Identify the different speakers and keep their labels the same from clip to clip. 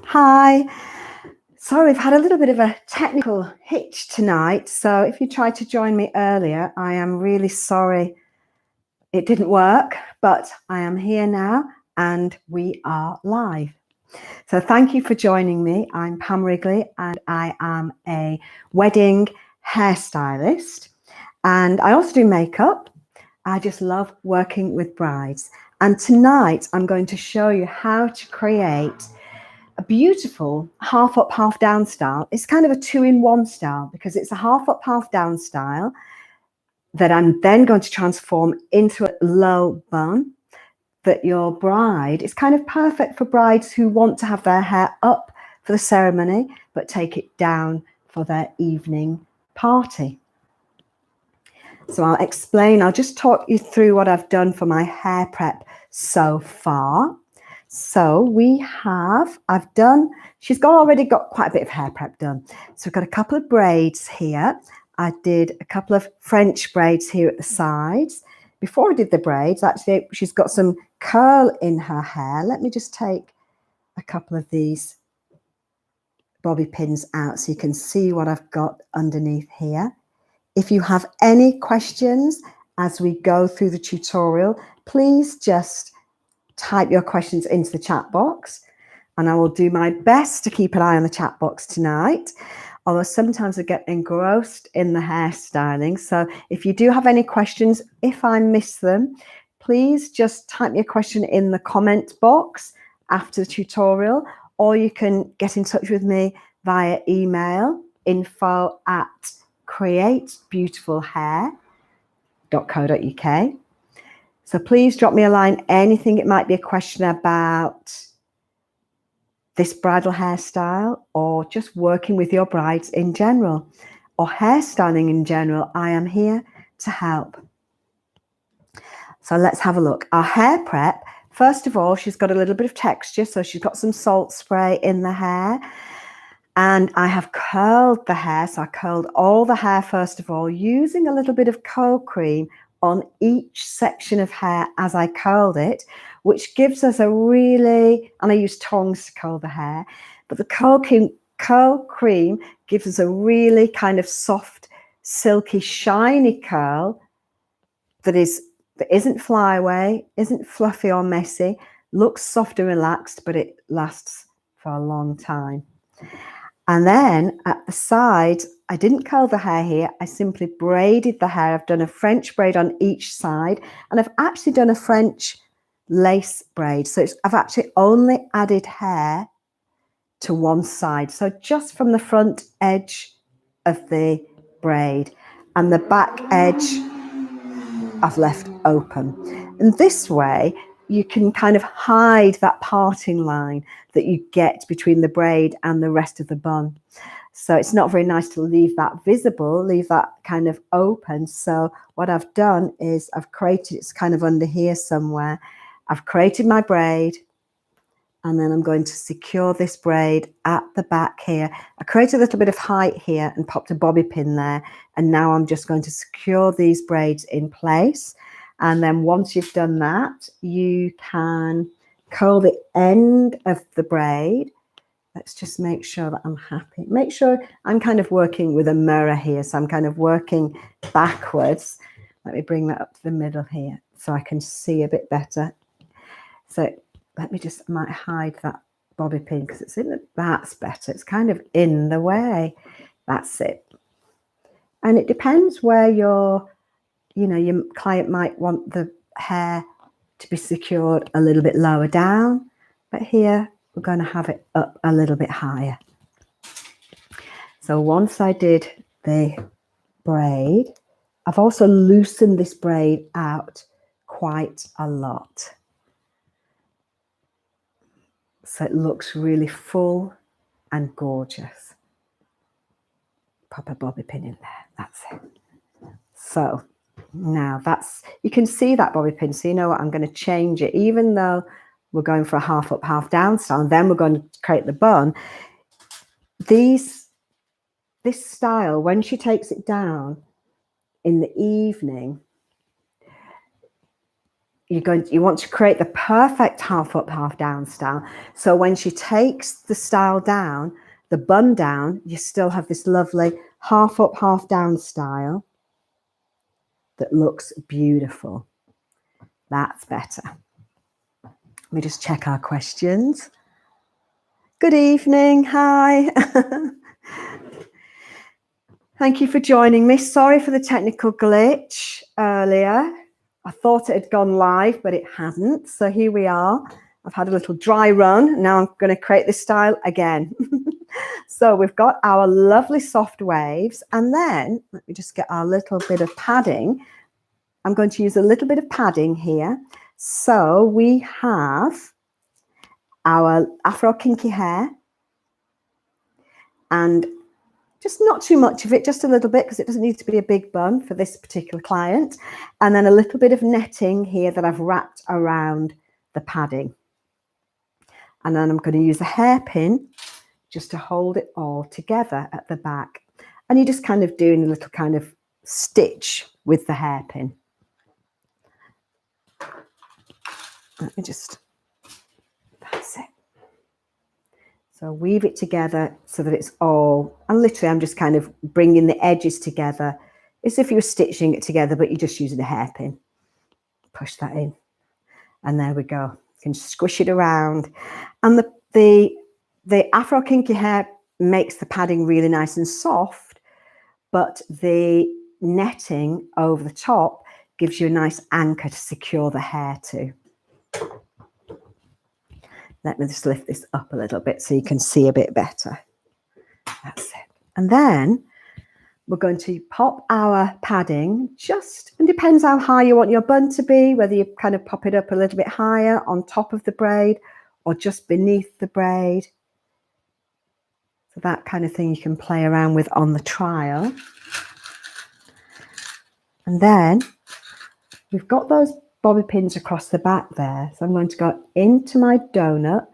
Speaker 1: Hi. Sorry, we've had a little bit of a technical hitch tonight. So if you tried to join me earlier, I am really sorry it didn't work, but I am here now and we are live. So thank you for joining me. I'm Pam Wrigley and I am a wedding hairstylist and I also do makeup. I just love working with brides. And tonight I'm going to show you how to create a beautiful half up, half down style. It's kind of a 2-in-1 style because it's a half up, half down style that I'm then going to transform into a low bun that your bride is kind of perfect for brides who want to have their hair up for the ceremony, but take it down for their evening party. So I'll just talk you through what I've done for my hair prep so far. So she's already got quite a bit of hair prep done. So we've got a couple of braids here. I did a couple of French braids here at the sides. Before I did the braids, actually, she's got some curl in her hair. Let me just take a couple of these bobby pins out so you can see what I've got underneath here. If you have any questions as we go through the tutorial, please just type your questions into the chat box and I will do my best to keep an eye on the chat box tonight. Although sometimes I get engrossed in the hairstyling. So if you do have any questions, if I miss them, please just type your question in the comment box after the tutorial, or you can get in touch with me via email, info@createbeautifulhair.co.uk. So please drop me a line, anything. It might be a question about this bridal hairstyle or just working with your brides in general or hairstyling in general. I am here to help. So let's have a look. Our hair prep, first of all, she's got a little bit of texture. So she's got some salt spray in the hair. And I have curled the hair. So I curled all the hair, first of all, using a little bit of cold cream on each section of hair as I curled it, which gives us a really, and I use tongs to curl the hair, but the curl cream gives us a really kind of soft, silky, shiny curl that isn't flyaway, isn't fluffy or messy, looks soft and relaxed, but it lasts for a long time. And then at the side, I didn't curl the hair here. I simply braided the hair. I've done a French braid on each side, and I've actually done a French lace braid. So I've actually only added hair to one side. So just from the front edge of the braid, and the back edge I've left open. And this way, you can kind of hide that parting line that you get between the braid and the rest of the bun. So it's not very nice to leave that visible, leave that kind of open. So what I've done is I've created, it's kind of under here somewhere. I've created my braid and then I'm going to secure this braid at the back here. I created a little bit of height here and popped a bobby pin there. And now I'm just going to secure these braids in place. And then once you've done that, you can curl the end of the braid. Let's just make sure that I'm happy. Make sure I'm kind of working with a mirror here. So I'm kind of working backwards. Let me bring that up to the middle here so I can see a bit better. So let me just, I might hide that bobby pin because it's in the, that's better. It's kind of in the way. That's it. And it depends where your client might want the hair to be secured a little bit lower down. But here we're going to have it up a little bit higher. So once I did the braid, I've also loosened this braid out quite a lot. So it looks really full and gorgeous. Pop a bobby pin in there, that's it. So now you can see that bobby pin, so you know what, I'm going to change it, even though we're going for a half up, half down style, and then we're going to create the bun. This style, when she takes it down in the evening, you want to create the perfect half up, half down style. So when she takes the style down, the bun down, you still have this lovely half up, half down style that looks beautiful. That's better. Let me just check our questions. Good evening. Hi. Thank you for joining me. Sorry for the technical glitch earlier. I thought it had gone live, but it hasn't. So here we are. I've had a little dry run. Now I'm going to create this style again. So we've got our lovely soft waves. And then let me just get our little bit of padding. I'm going to use a little bit of padding here. So we have our Afro kinky hair. And just not too much of it, just a little bit, because it doesn't need to be a big bun for this particular client. And then a little bit of netting here that I've wrapped around the padding. And then I'm going to use a hairpin just to hold it all together at the back. And you're just kind of doing a little kind of stitch with the hairpin. Let me just, that's it. So weave it together so that it's all, and literally I'm just kind of bringing the edges together. It's as if you were stitching it together, but you're just using a hairpin. Push that in. And there we go. You can squish it around. And the Afro kinky hair makes the padding really nice and soft, but the netting over the top gives you a nice anchor to secure the hair to. Let me just lift this up a little bit so you can see a bit better. That's it. And then we're going to pop our padding just, and depends how high you want your bun to be, whether you kind of pop it up a little bit higher on top of the braid or just beneath the braid. So that kind of thing you can play around with on the trial. And then we've got those bobby pins across the back there. So I'm going to go into my donut,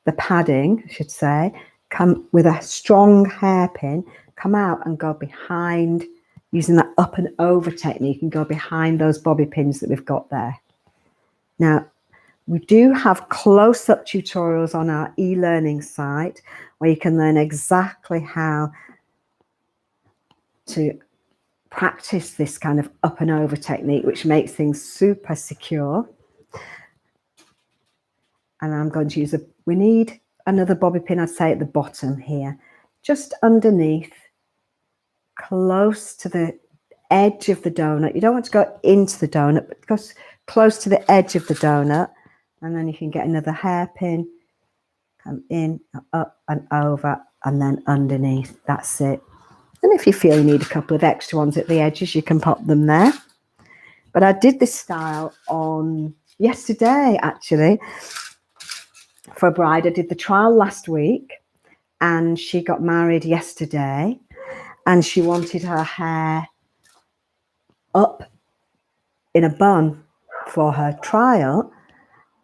Speaker 1: the padding, I should say, come with a strong hairpin, come out and go behind, using that up and over technique, and go behind those bobby pins that we've got there. Now, we do have close-up tutorials on our e-learning site where you can learn exactly how to practice this kind of up and over technique, which makes things super secure. And I'm going to use we need another bobby pin, I'd say at the bottom here, just underneath, close to the edge of the donut. You don't want to go into the donut, but go close to the edge of the donut. And then you can get another hairpin, come in, up and over, and then underneath. That's it. And if you feel you need a couple of extra ones at the edges, you can pop them there. But I did this style on yesterday, actually, for a bride. I did the trial last week, and she got married yesterday, and she wanted her hair up in a bun for her trial,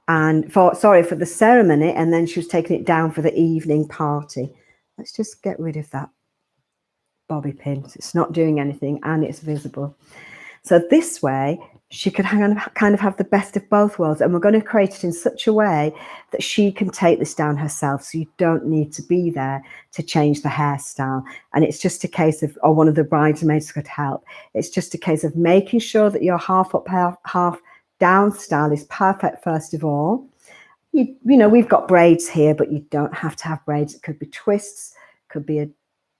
Speaker 1: and for the ceremony, and then she was taking it down for the evening party. Let's just get rid of that bobby pin. It's not doing anything and it's visible. So this way she could kind of have the best of both worlds, and we're going to create it in such a way that she can take this down herself, so you don't need to be there to change the hairstyle. And it's just a case of, or one of the bridesmaids could help, it's just a case of making sure that your half up, half down style is perfect first of all. You know, we've got braids here, but you don't have to have braids. It could be twists, could be a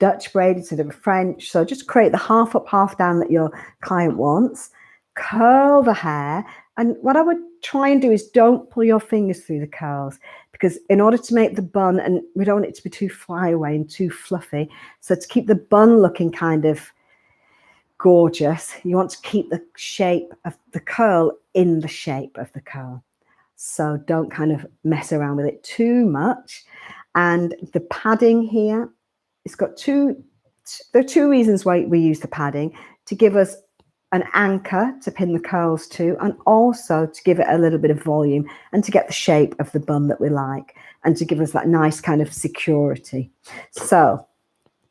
Speaker 1: Dutch braid instead of a French. So just create the half up, half down that your client wants. Curl the hair. And what I would try and do is don't pull your fingers through the curls, because in order to make the bun, and we don't want it to be too flyaway and too fluffy, so to keep the bun looking kind of gorgeous, you want to keep the shape of the curl in the shape of the curl. So don't kind of mess around with it too much. And the padding here, it's got there are two reasons why we use the padding: to give us an anchor to pin the curls to, and also to give it a little bit of volume and to get the shape of the bun that we like, and to give us that nice kind of security. So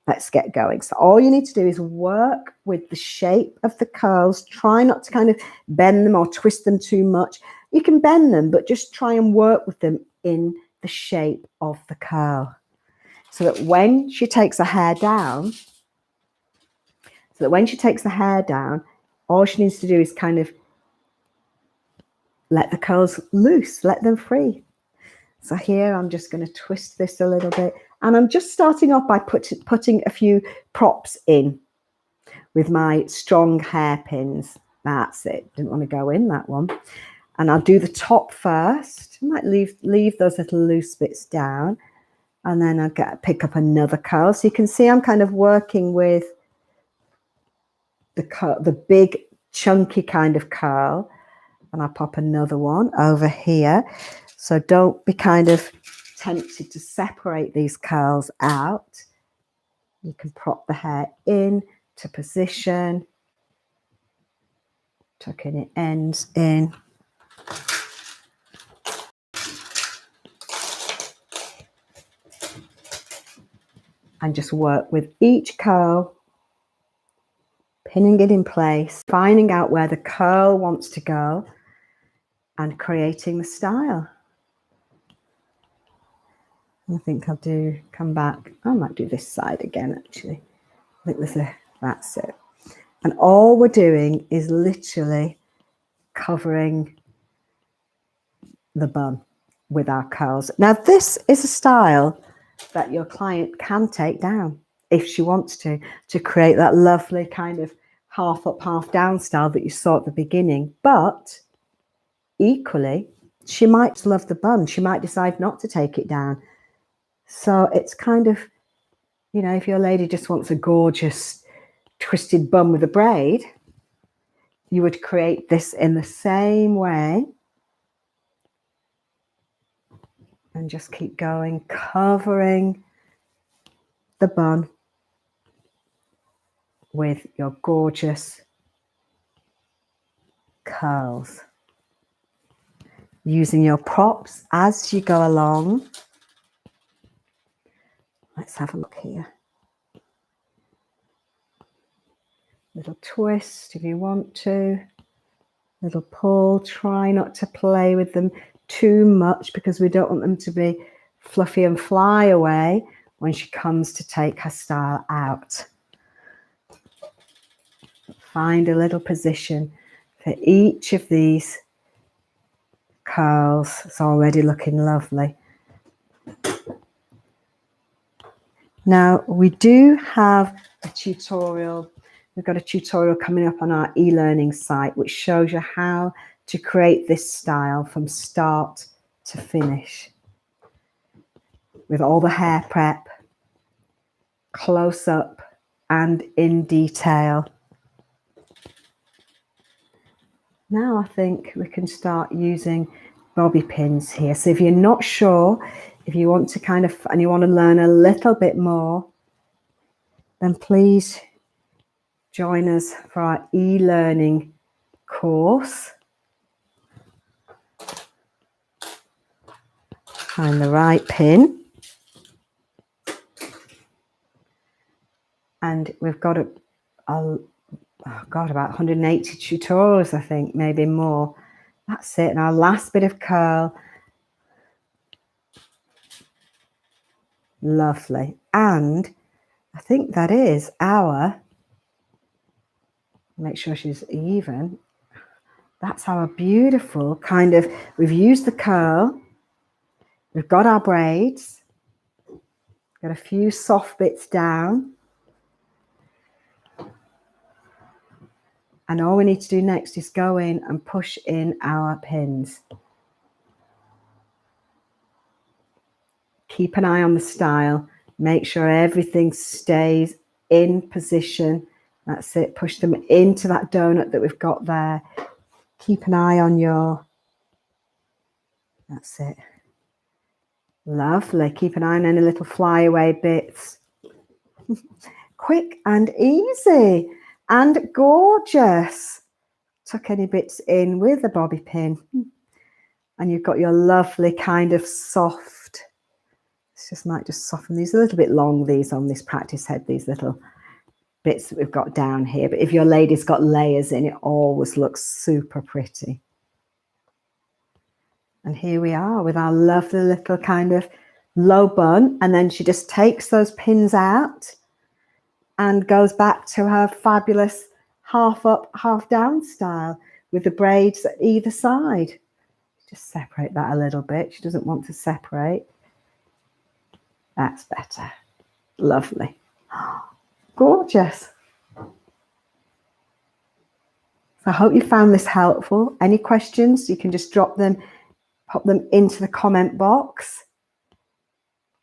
Speaker 1: let's get going. So all you need to do is work with the shape of the curls. Try not to kind of bend them or twist them too much. You can bend them, but just try and work with them in the shape of the curl. So that when she takes her hair down, all she needs to do is kind of let the curls loose, let them free. So here I'm just going to twist this a little bit. And I'm just starting off by putting a few props in with my strong hairpins. That's it. Didn't want to go in that one. And I'll do the top first. I might leave those little loose bits down. And then I'll pick up another curl. So you can see I'm kind of working with the big chunky kind of curl. And I'll pop another one over here. So don't be kind of tempted to separate these curls out. You can prop the hair in to position, tucking it ends in. And just work with each curl, pinning it in place, finding out where the curl wants to go and creating the style. I think I'll come back. I might do this side again, actually. I think that's it. And all we're doing is literally covering the bun with our curls. Now, this is a style that your client can take down if she wants to create that lovely kind of half up, half down style that you saw at the beginning. But equally, she might love the bun. She might decide not to take it down. So it's kind of, you know, if your lady just wants a gorgeous twisted bun with a braid, you would create this in the same way. And just keep going, covering the bun with your gorgeous curls. Using your props as you go along. Let's have a look here. Little twist if you want to. Little pull. Try not to play with them too much because we don't want them to be fluffy and fly away when she comes to take her style out. Find a little position for each of these curls. It's already looking lovely. Now we do have a tutorial. We've got a tutorial coming up on our e-learning site which shows you how to create this style from start to finish with all the hair prep, close up and in detail. Now I think we can start using bobby pins here. So if you're not sure, if you want to and you want to learn a little bit more, then please join us for our e-learning course. Find the right pin. And we've got about 180 tutorials, I think, maybe more. That's it. And our last bit of curl. Lovely. And I think that is make sure she's even. That's our beautiful we've used the curl. We've got our braids. Got a few soft bits down. And all we need to do next is go in and push in our pins. Keep an eye on the style. Make sure everything stays in position. That's it. Push them into that donut that we've got there. Keep an eye on that's it. Lovely. Keep an eye on any little flyaway bits. Quick and easy and gorgeous. Tuck any bits in with a bobby pin. And you've got your lovely kind of soft. Might just soften these a little bit long, these on this practice head, these little bits that we've got down here. But if your lady's got layers in, it always looks super pretty. And here we are with our lovely little kind of low bun. And then she just takes those pins out and goes back to her fabulous half up, half down style with the braids at either side. Just separate that a little bit. She doesn't want to separate. That's better. Lovely. Gorgeous. So I hope you found this helpful. Any questions, you can just drop them, pop them into the comment box.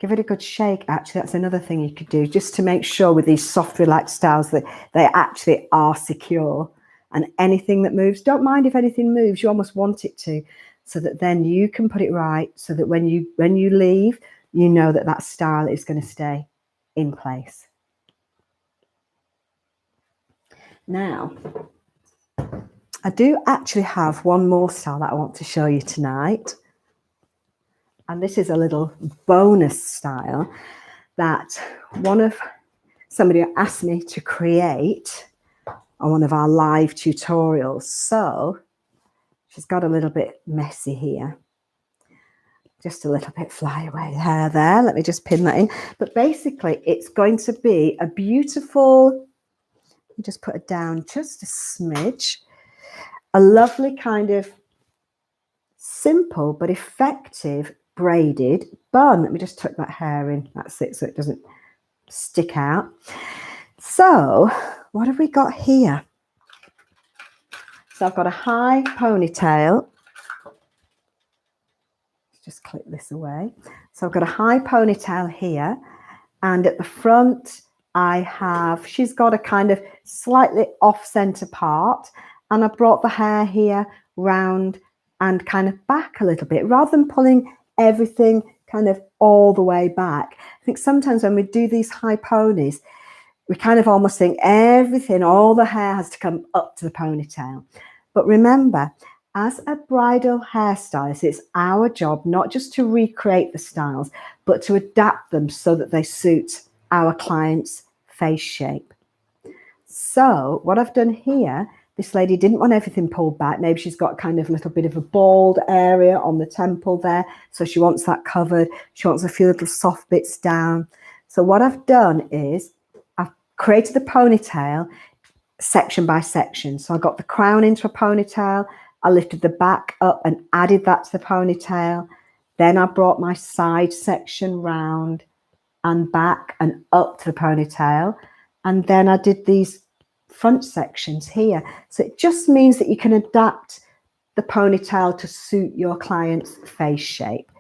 Speaker 1: Give it a good shake. Actually, that's another thing you could do, just to make sure with these soft relaxed styles that they actually are secure. And anything that moves, don't mind if anything moves, you almost want it to, so that then you can put it right, so that when you leave, you know that that style is going to stay in place. Now, I do actually have one more style that I want to show you tonight. And this is a little bonus style that somebody asked me to create on one of our live tutorials. So she's got a little bit messy here. Just a little bit flyaway hair there. Let me just pin that in. But basically, it's going to be a beautiful, let me just put it down just a smidge, a lovely kind of simple but effective braided bun. Let me just tuck that hair in. That's it, so it doesn't stick out. So what have we got here? So I've got a high ponytail. Just clip this away. So I've got a high ponytail here, and at the front she's got a kind of slightly off-center part, and I brought the hair here round and kind of back a little bit, rather than pulling everything kind of all the way back. I think sometimes when we do these high ponies, we kind of almost think everything, all the hair has to come up to the ponytail. But remember, as a bridal hairstylist, it's our job not just to recreate the styles, but to adapt them so that they suit our client's face shape. So what I've done here, this lady didn't want everything pulled back. Maybe she's got kind of a little bit of a bald area on the temple there, so she wants that covered. She wants a few little soft bits down. So what I've done is I've created the ponytail section by section. So I got the crown into a ponytail. I lifted the back up and added that to the ponytail. Then I brought my side section round and back and up to the ponytail. And then I did these front sections here. So it just means that you can adapt the ponytail to suit your client's face shape.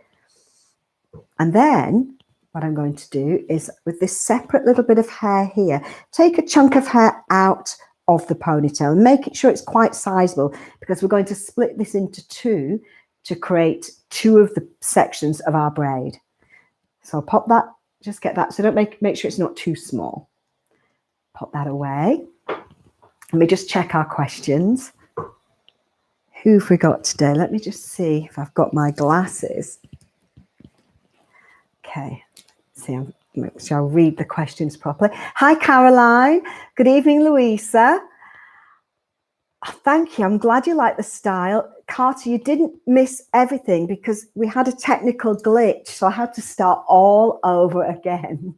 Speaker 1: And then what I'm going to do is, with this separate little bit of hair here, take a chunk of hair out of the ponytail and make sure it's quite sizable, because we're going to split this into two to create two of the sections of our braid. So I'll pop that, just get that, so don't make sure it's not too small. Pop that away. Let me just check our questions. Who have we got today? Let me just see if I've got my glasses. Okay, shall read the questions properly. Hi, Caroline. Good evening, Louisa. Oh, thank you. I'm glad you like the style. Carter, you didn't miss everything because we had a technical glitch, so I had to start all over again.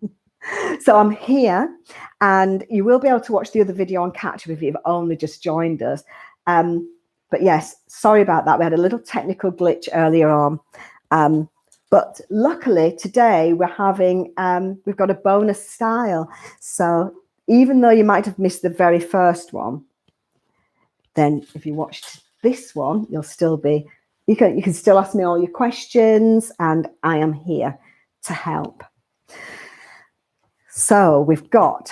Speaker 1: So I'm here, and you will be able to watch the other video on catch up if you've only just joined us. But yes, sorry about that. We had a little technical glitch earlier on. But luckily today we're having, we've got a bonus style. So even though you might have missed the very first one, then if you watched this one, you'll still be, you can still ask me all your questions, and I am here to help. So we've got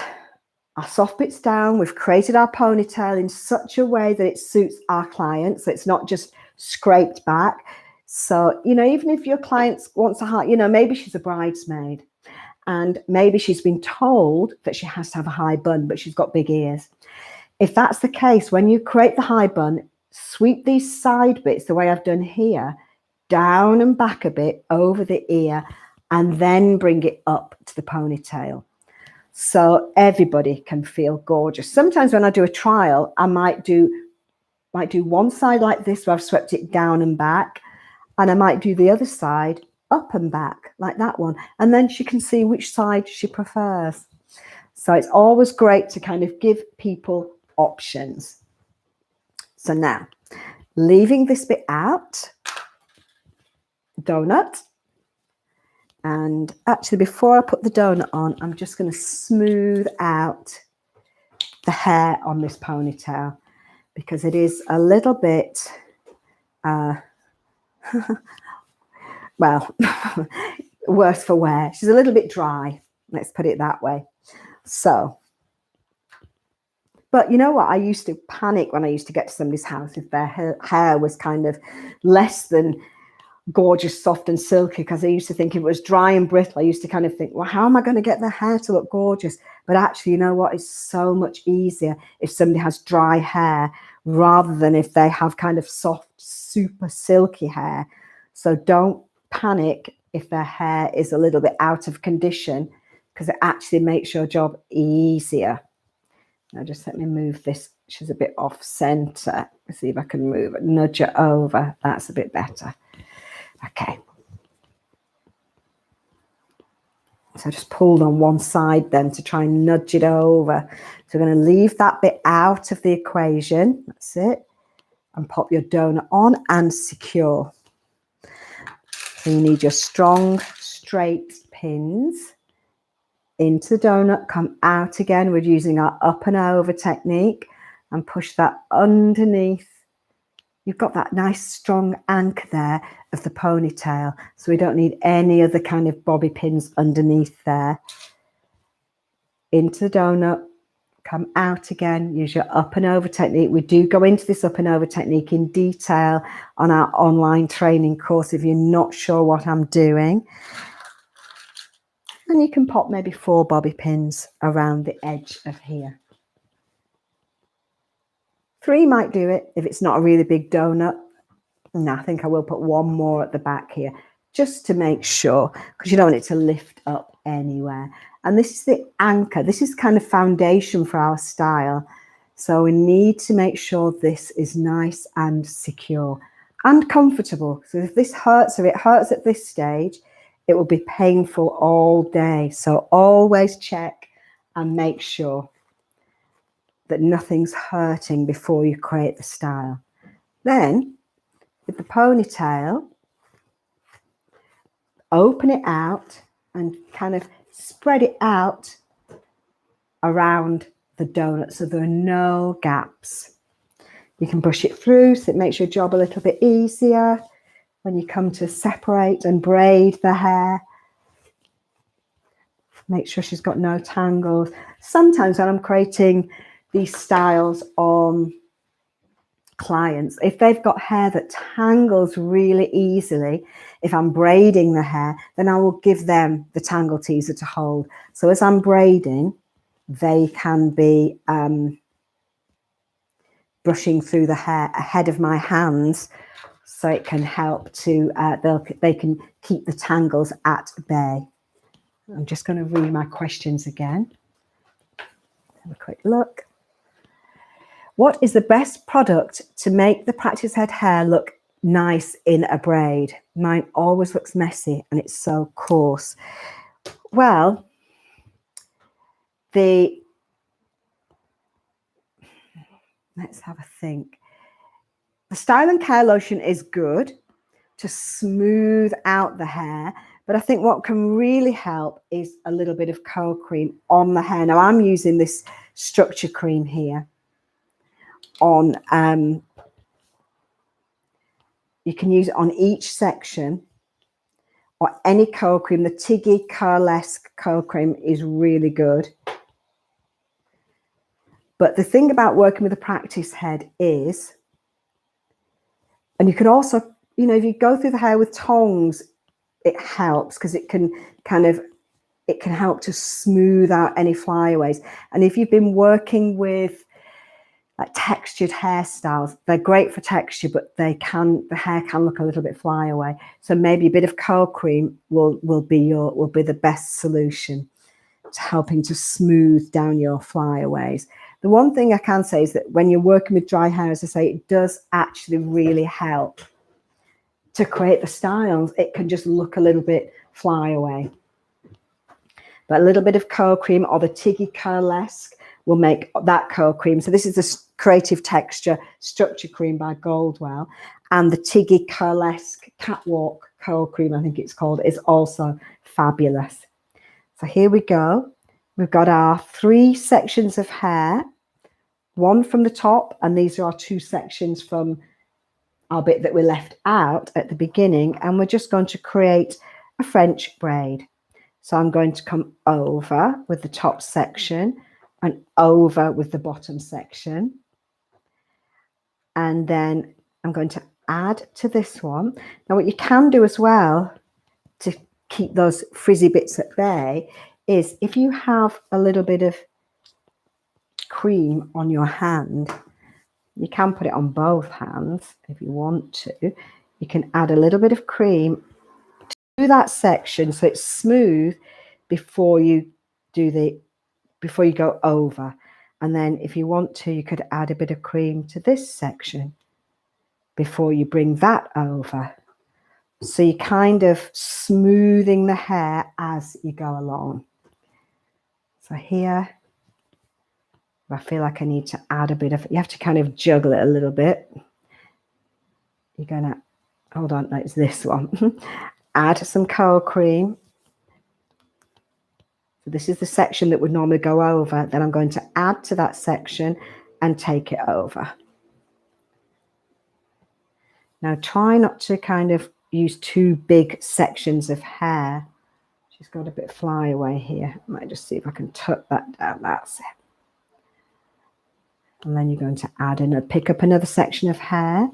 Speaker 1: our soft bits down. We've created our ponytail in such a way that it suits our client. So it's not just scraped back. So, you know, even if your client wants a high, you know, maybe she's a bridesmaid and maybe she's been told that she has to have a high bun, but she's got big ears. If that's the case, when you create the high bun, sweep these side bits the way I've done here, down and back a bit over the ear, and then bring it up to the ponytail. So everybody can feel gorgeous. Sometimes when I do a trial, I might do one side like this where I've swept it down and back, And I might do the other side up and back like that one. And then she can see which side she prefers. So it's always great to kind of give people options. So now, leaving this bit out, donut. And actually, before I put the donut on, I'm just going to smooth out the hair on this ponytail because it is a little bit, well, worse for wear. She's a little bit dry, let's put it that way. So, but you know what? I used to panic when I used to get to somebody's house if their hair was kind of less than gorgeous, soft and silky, because I used to think if it was dry and brittle, I used to kind of think, well, how am I going to get their hair to look gorgeous? But actually, you know what? It's so much easier if somebody has dry hair rather than if they have kind of soft, super silky hair. So don't panic if their hair is a little bit out of condition, because it actually makes your job easier. Now just let me move this. She's a bit off center. Let's see if I can move it, nudge it over. That's a bit better. Okay. So I just pulled on one side then to try and nudge it over. So we're going to leave that bit out of the equation. That's it. And pop your donut on and secure. So you need your strong, straight pins into the donut, come out again. We're using our up and over technique and push that underneath. You've got that nice strong anchor there of the ponytail, so we don't need any other kind of bobby pins underneath there. Into the donut, come out again, use your up and over technique. We do go into this up and over technique in detail on our online training course if you're not sure what I'm doing. And you can pop maybe 4 bobby pins around the edge of here. 3 might do it if it's not a really big donut. No, I think I will put 1 more at the back here just to make sure, because you don't want it to lift up anywhere. And this is the anchor. This is kind of foundation for our style. So we need to make sure this is nice and secure and comfortable. So if this hurts, if it hurts at this stage, it will be painful all day. So always check and make sure that nothing's hurting before you create the style. Then with the ponytail, open it out and kind of spread it out around the donut so there are no gaps. You can brush it through so it makes your job a little bit easier when you come to separate and braid the hair. Make sure she's got no tangles. Sometimes when I'm creating these styles on clients, if they've got hair that tangles really easily, if I'm braiding the hair, then I will give them the tangle teaser to hold. So as I'm braiding, they can be brushing through the hair ahead of my hands, so it can help to, they can keep the tangles at bay. I'm just going to read my questions again. Have a quick look. What is the best product to make the practice head hair look nice in a braid? Mine always looks messy and it's so coarse. Well, let's have a think. The Style and Care lotion is good to smooth out the hair, but I think what can really help is a little bit of cold cream on the hair. Now I'm using this structure cream here on, you can use it on each section or any cold cream. The Tiggy Curlesque cold cream is really good. But the thing about working with a practice head is, and you can also, you know, if you go through the hair with tongs, it helps because it can help to smooth out any flyaways. And if you've been working with like textured hairstyles, they're great for texture, but the hair can look a little bit flyaway. So maybe a bit of cold cream will be the best solution to helping to smooth down your flyaways. The one thing I can say is that when you're working with dry hair, as I say, it does actually really help to create the styles, it can just look a little bit fly away. But a little bit of curl cream or the Tiggy Curlesque will make that curl cream. So this is the Creative Texture Structure Cream by Goldwell. And the Tiggy Curlesque Catwalk Curl Cream, I think it's called, is also fabulous. So here we go. We've got our 3 sections of hair, one from the top, and these are our 2 sections from our bit that we left out at the beginning. And we're just going to create a French braid. So I'm going to come over with the top section and over with the bottom section. And then I'm going to add to this one. Now what you can do as well to keep those frizzy bits at bay is if you have a little bit of cream on your hand, you can put it on both hands if you want to. You can add a little bit of cream to that section so it's smooth before you go over. And then if you want to, you could add a bit of cream to this section before you bring that over. So you're kind of smoothing the hair as you go along. So here, I feel like I need to add a bit of, you have to kind of juggle it a little bit. You're going to, hold on, no, it's this one. Add some curl cream. So this is the section that would normally go over. Then I'm going to add to that section and take it over. Now try not to kind of use 2 big sections of hair. She's got a bit of flyaway here. I might just see if I can tuck that down. That's it. And then you're going to add in pick up another section of hair,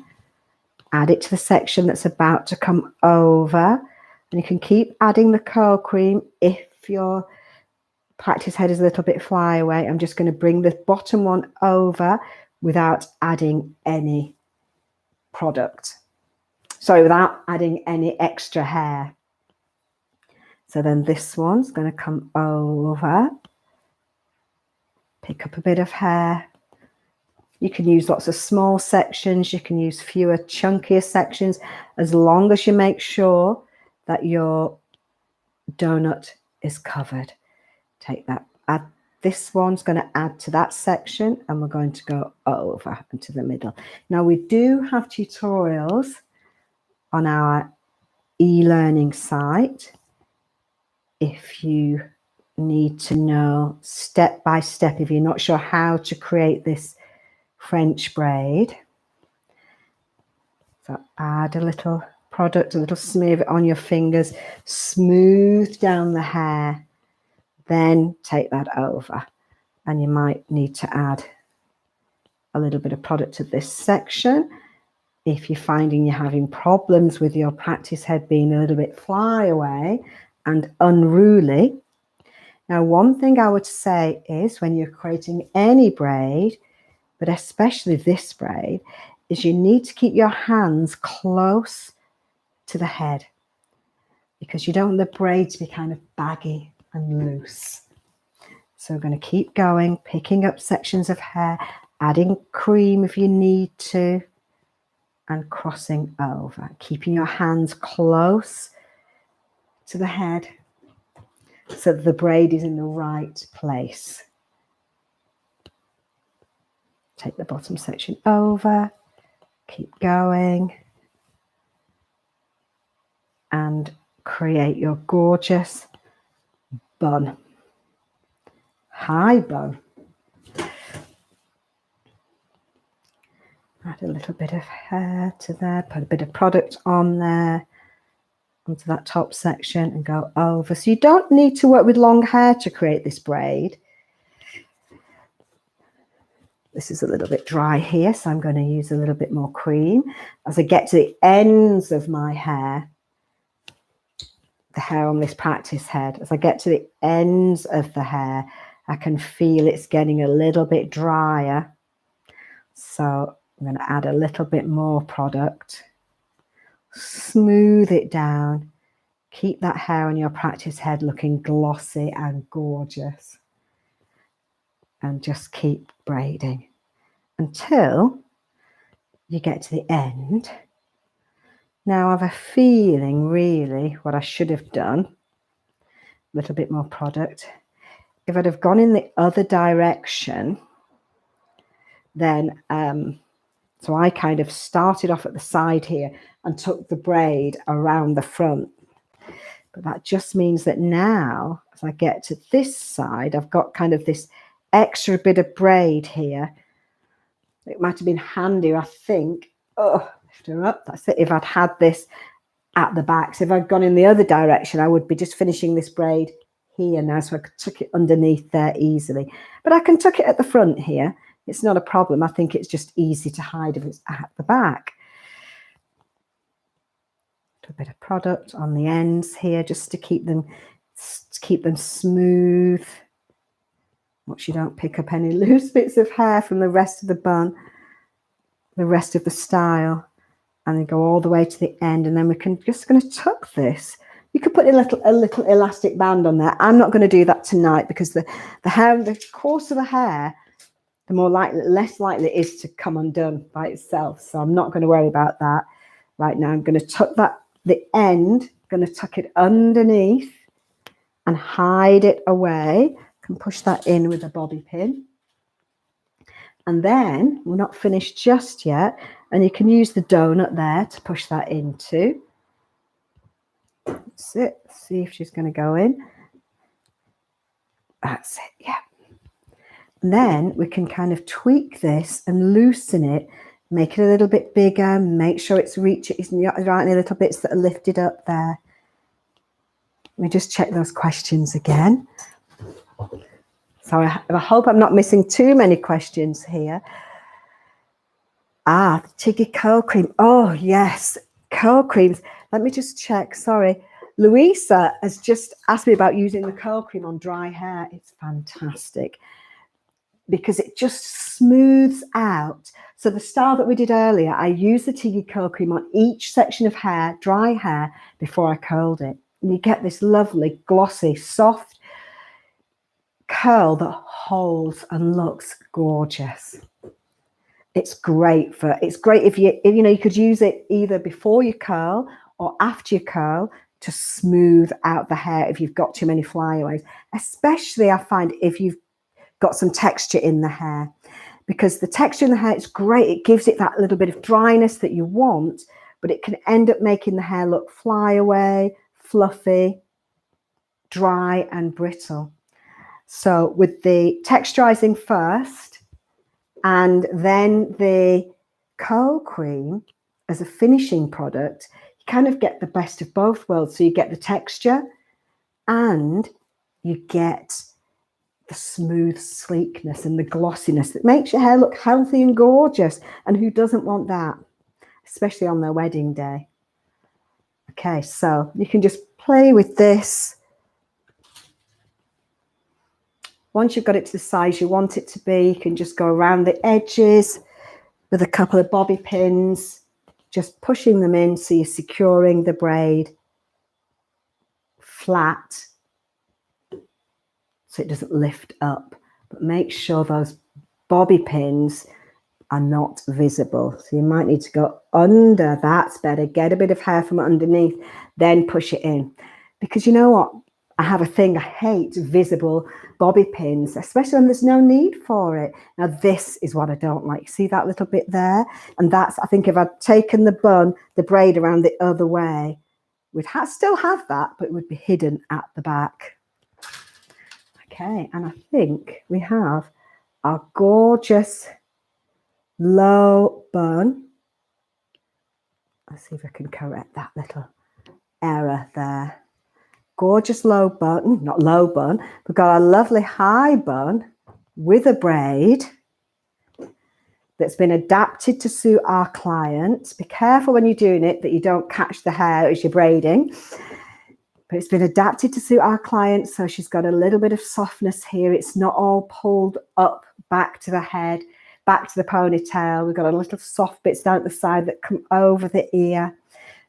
Speaker 1: add it to the section that's about to come over. And you can keep adding the curl cream if your practice head is a little bit flyaway. I'm just going to bring the bottom one over without adding any product. Sorry, without adding any extra hair. So then this one's going to come over, pick up a bit of hair. You can use lots of small sections. You can use fewer, chunkier sections, as long as you make sure that your donut is covered. Take that. Add, this one's going to add to that section, and we're going to go over into the middle. Now we do have tutorials on our e-learning site if you need to know step by step, if you're not sure how to create this French braid. So add a little product, a little smear of it on your fingers, smooth down the hair, then take that over. And you might need to add a little bit of product to this section if you're finding you're having problems with your practice head being a little bit flyaway and unruly. Now, one thing I would say is when you're creating any braid, but especially this braid, is you need to keep your hands close to the head because you don't want the braid to be kind of baggy and loose. So we're going to keep going, picking up sections of hair, adding cream if you need to, and crossing over, keeping your hands close to the head so that the braid is in the right place. Take the bottom section over, keep going, and create your gorgeous bun. High bun. Add a little bit of hair to there, put a bit of product on there, onto that top section and go over. So you don't need to work with long hair to create this braid. This is a little bit dry here, so I'm going to use a little bit more cream. As I get to the ends of my hair, the hair on this practice head, as I get to the ends of the hair, I can feel it's getting a little bit drier. So I'm going to add a little bit more product, smooth it down, keep that hair on your practice head looking glossy and gorgeous, and just keep braiding until you get to the end. Now I have a feeling really what I should have done, a little bit more product. If I'd have gone in the other direction, then, so I kind of started off at the side here and took the braid around the front. But that just means that now, as I get to this side, I've got kind of this extra bit of braid here. It might have been handy, I think. Oh, lift her up. That's it. If I'd had this at the back. So if I'd gone in the other direction, I would be just finishing this braid here now. So I could tuck it underneath there easily. But I can tuck it at the front here. It's not a problem. I think it's just easy to hide if it's at the back. A bit of product on the ends here just to keep them smooth. Watch you don't pick up any loose bits of hair from the rest of the bun, the rest of the style, and then go all the way to the end. And then we can just going to tuck this. You could put a little elastic band on there. I'm not going to do that tonight because the hair, the coarser the hair, the less likely it is to come undone by itself. So I'm not going to worry about that right now. I'm going to tuck that. The end, going to tuck it underneath and hide it away. Can push that in with a bobby pin. And then we're not finished just yet. And you can use the donut there to push that into. That's it. See if she's going to go in. That's it, yeah. And then we can kind of tweak this and loosen it. Make it a little bit bigger, make sure it's right any little bits that are lifted up there. Let me just check those questions again. So I hope I'm not missing too many questions here. The Tiggy curl cream. Oh, yes, curl creams. Let me just check, sorry. Louisa has just asked me about using the curl cream on dry hair. It's fantastic because it just smooths out. So the style that we did earlier, I used the Tiggy curl cream on each section of hair, dry hair, before I curled it. And you get this lovely, glossy, soft curl that holds and looks gorgeous. It's great if you could use it either before you curl or after you curl to smooth out the hair if you've got too many flyaways. Especially I find if you've got some texture in the hair. Because the texture in the hair is great. It gives it that little bit of dryness that you want, but it can end up making the hair look flyaway, fluffy, dry and brittle. So with the texturizing first and then the curl cream as a finishing product, you kind of get the best of both worlds. So you get the texture and you get the smooth sleekness and the glossiness that makes your hair look healthy and gorgeous. And who doesn't want that, especially on their wedding day? Okay, so you can just play with this. Once you've got it to the size you want it to be, you can just go around the edges with a couple of bobby pins, just pushing them in so you're securing the braid flat so it doesn't lift up. But make sure those bobby pins are not visible. So you might need to go under. That's better. Get a bit of hair from underneath, then push it in. Because you know what? I have a thing. I hate visible bobby pins, especially when there's no need for it. Now, this is what I don't like. See that little bit there? And that's, I think if I'd taken the braid around the other way, we'd still have that, but it would be hidden at the back. Okay, and I think we have our gorgeous low bun. Let's see if I can correct that little error there. Gorgeous low bun, not low bun. We've got a lovely high bun with a braid that's been adapted to suit our clients. Be careful when you're doing it that you don't catch the hair as you're braiding. But it's been adapted to suit our clients, so she's got a little bit of softness here. It's not all pulled up back to the head, back to the ponytail. We've got a little soft bits down at the side that come over the ear.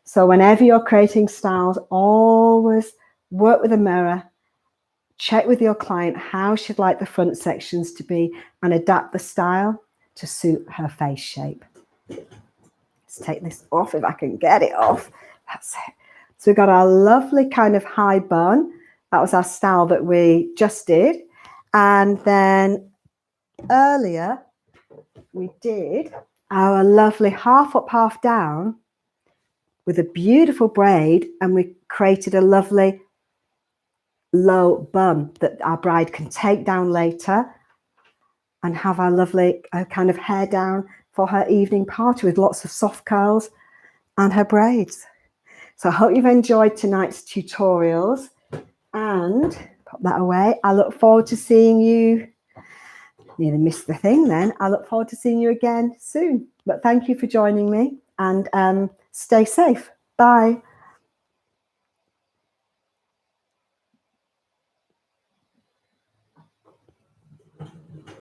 Speaker 1: So whenever you're creating styles, always work with a mirror, check with your client how she'd like the front sections to be and adapt the style to suit her face shape. Let's take this off if I can get it off. That's it. So we've got our lovely kind of high bun. That was our style that we just did. And then earlier we did our lovely half up, half down with a beautiful braid, and we created a lovely low bun that our bride can take down later and have our lovely kind of hair down for her evening party with lots of soft curls and her braids. So I hope you've enjoyed tonight's tutorials, and put that away. I look forward to seeing you. Nearly missed the thing then. I look forward to seeing you again soon. But thank you for joining me, and stay safe. Bye.